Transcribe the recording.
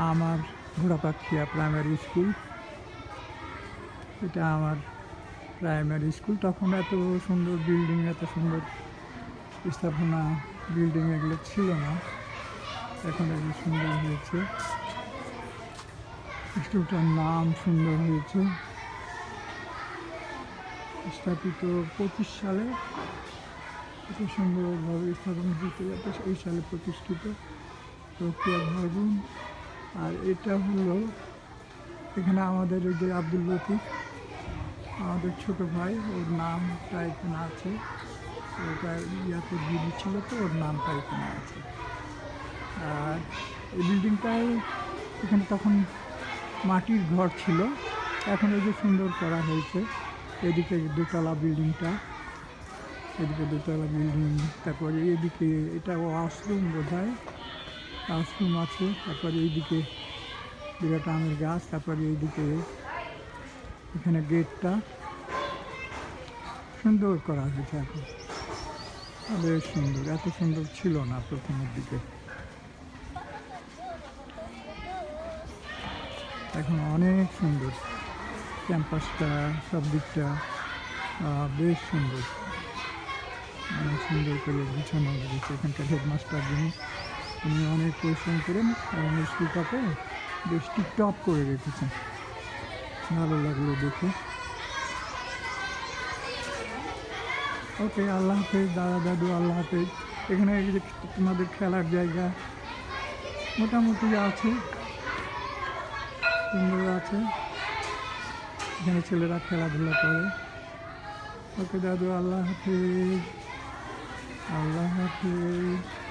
আমার Ghorapakhia primary school. এটা আমার প্রাইমারি স্কুল। তখন এত সুন্দর বিল্ডিং, এত সুন্দর স্থাপনা, বিল্ডিং এগুলো ছিল না। এখন এগুলো সুন্দর হয়েছে, স্কুলটার নাম সুন্দর হয়েছে। স্থাপিত 25 সালে, এত সুন্দরভাবে স্থাপন হতে যাচ্ছে। এই সালে প্রতিষ্ঠিত রোকেয়া ভবন। আর এটা হলো এখানে আমাদের এই যে আব্দুল লতিফ, আমাদের ছোট ভাই, ওর নামটা এখানে আছে। ওটা ইয়াতে দিদি ছিল, তো ওর নামটা এখানে আছে। আর এই বিল্ডিংটায় এখানে তখন মাটির ঘর ছিল, এখন এই যে সুন্দর করা হয়েছে। এদিকে দোতলা বিল্ডিংটা, এদিকে দোতলা বিল্ডিং, তারপরে এদিকে এটা ওয়াশরুম বোধহয়, ওয়াশরুম আছে। তারপরে এইদিকে বিরাট আমের গাছ, তারপরে এইদিকে এখানে গেটটা সুন্দর করা হয়েছে। এখন বেশ সুন্দর, এত সুন্দর ছিল না প্রথমের দিকে, এখন অনেক সুন্দর। ক্যাম্পাসটা, সব দিকটা বেশ সুন্দর, অনেক সুন্দর করে গুছানো গেছে। এখানকার হেডমাস্টার যিনি, উনি অনেক পরিশ্রম করেন এবং স্কুলটাকে বেশ টিপটপ করে রেখেছেন। ভালো লাগলো দেখে। ওকে, আল্লাহ হাফেজ দাদা দাদু, আল্লাহ হাফেজ। এখানে এই যে তোমাদের খেলার জায়গা মোটামুটি আছে, সুন্দর আছে। এখানে ছেলেরা খেলাধুলা করে। ওকে দাদু, আল্লাহ হাফেজ, আল্লাহ হাফেজ।